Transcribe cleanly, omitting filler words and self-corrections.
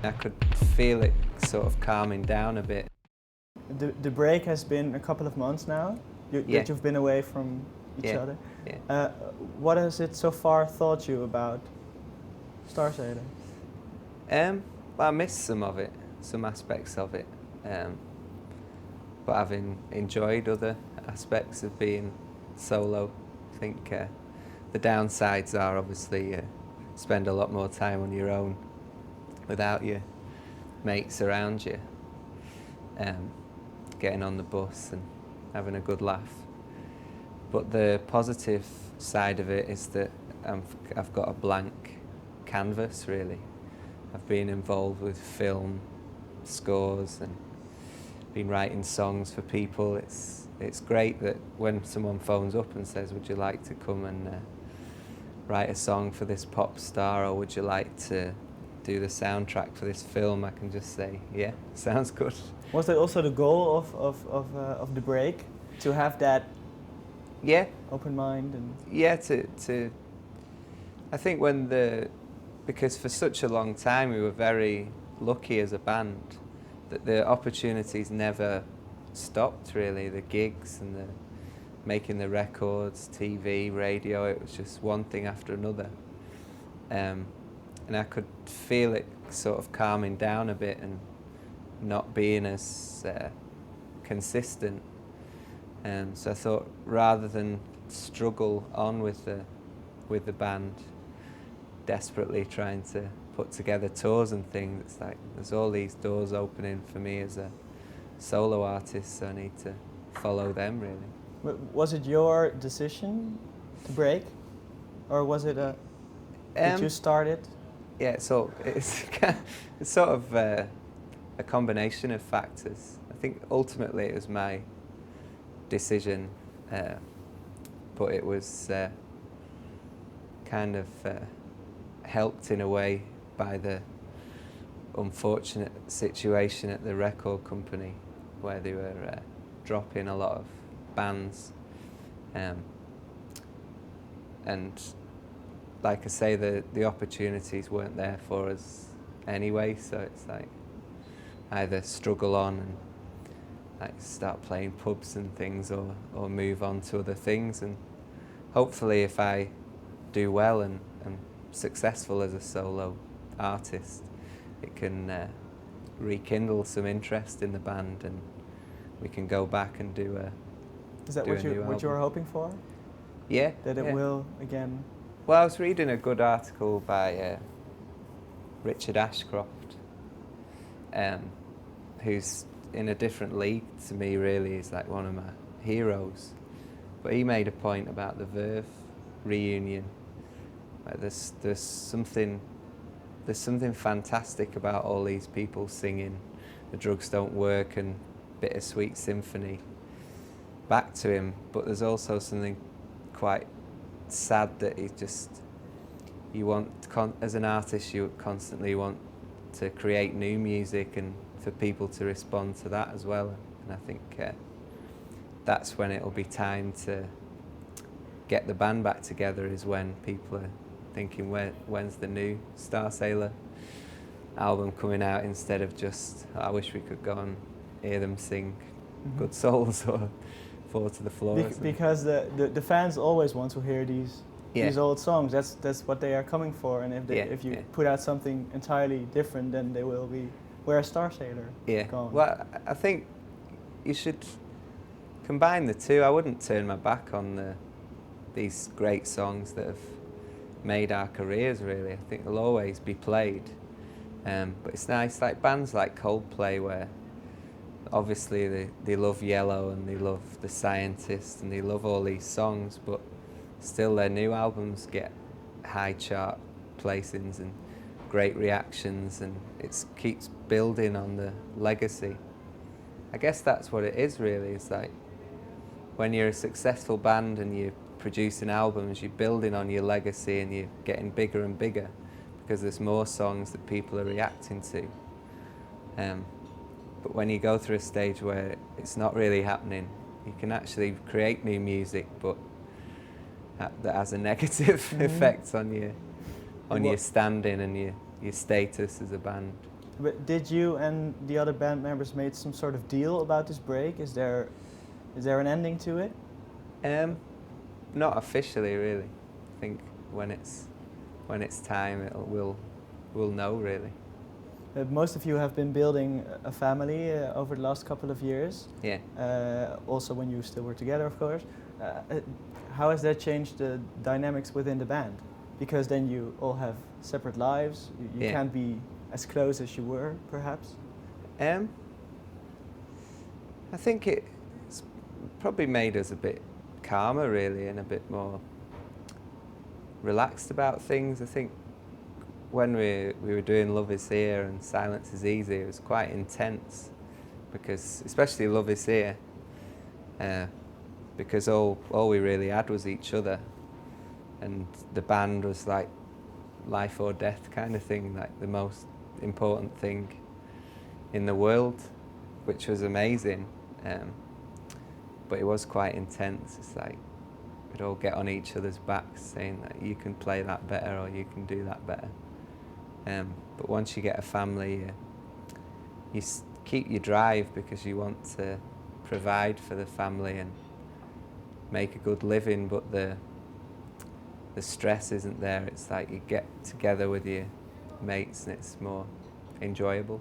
I could feel it sort of calming down a bit. The break has been a couple of months now that you've been away from each other. Yeah. What has it so far taught you about Starsailor? Well, I miss some of it, some aspects of it, but I've enjoyed other aspects of being solo. I think the downsides are obviously spend a lot more time on your own without your mates around you, getting on the bus and having a good laugh. But the positive side of it is that I've got a blank canvas, really. I've been involved with film scores and been writing songs for people. It's great that when someone phones up and says, would you like to come and write a song for this pop star, or would you like to do the soundtrack for this film, I can just say, yeah, sounds good. Was that also the goal of the break, to have that open mind? And yeah, to I think because for such a long time we were very lucky as a band that the opportunities never stopped, really. The gigs and the making the records, TV, radio, it was just one thing after another. And I could feel it sort of calming down a bit and not being as consistent. So I thought, rather than struggle on with the band, desperately trying to put together tours and things, it's like there's all these doors opening for me as a solo artist, so I need to follow them, really. Was it your decision to break, or was it did you start it? Yeah, so it's sort of a combination of factors. I think ultimately it was my decision, but it was kind of helped in a way by the unfortunate situation at the record company, where they were dropping a lot of bands, and like I say, the opportunities weren't there for us anyway, so it's like either struggle on and like start playing pubs and things, or move on to other things. And hopefully if I do well and am successful as a solo artist, it can rekindle some interest in the band, and we can go back and do a Is that what you're hoping for? Yeah. That it will again? Well, I was reading a good article by Richard Ashcroft, who's in a different league to me, really. He's like one of my heroes. But he made a point about the Verve reunion. Like there's something fantastic about all these people singing "The Drugs Don't Work" and "Bittersweet Symphony" back to him, but there's also something quite sad that you want, as an artist, you constantly want to create new music and for people to respond to that as well. And I think that's when it'll be time to get the band back together, is when people are thinking, when's the new Starsailor album coming out, instead of just, I wish we could go and hear them sing Good Souls or Fall to the Floor. Because the fans always want to hear these old songs. That's what they are coming for. And if you put out something entirely different, then they will be, where's Starsailor gone? Well, I think you should combine the two. I wouldn't turn my back on these great songs that have made our careers, really. I think they'll always be played. But it's nice, like bands like Coldplay, where obviously they love Yellow and they love The Scientist and they love all these songs, but still their new albums get high chart placings and great reactions, and it keeps building on the legacy. I guess that's what it is, really. It's like when you're a successful band and you're producing albums, you're building on your legacy and you're getting bigger and bigger because there's more songs that people are reacting to. But when you go through a stage where it's not really happening, you can actually create new music, but that has a negative effect on your standing and your status as a band. But did you and the other band members made some sort of deal about this break? Is there an ending to it? Not officially, really. I think when it's time, we'll know, really. Most of you have been building a family over the last couple of years. Yeah. Also when you still were together, of course. How has that changed the dynamics within the band? Because then you all have separate lives. You can't be as close as you were, perhaps. I think it's probably made us a bit calmer, really, and a bit more relaxed about things. I think when we were doing Love Is Here and Silence Is Easy, it was quite intense, because especially Love Is Here, because all we really had was each other, and the band was like life or death kind of thing, like the most important thing in the world, which was amazing. But it was quite intense. It's like we'd all get on each other's backs saying that you can play that better or you can do that better. But once you get a family, you keep your drive because you want to provide for the family and make a good living, but the stress isn't there. It's like you get together with your mates and it's more enjoyable.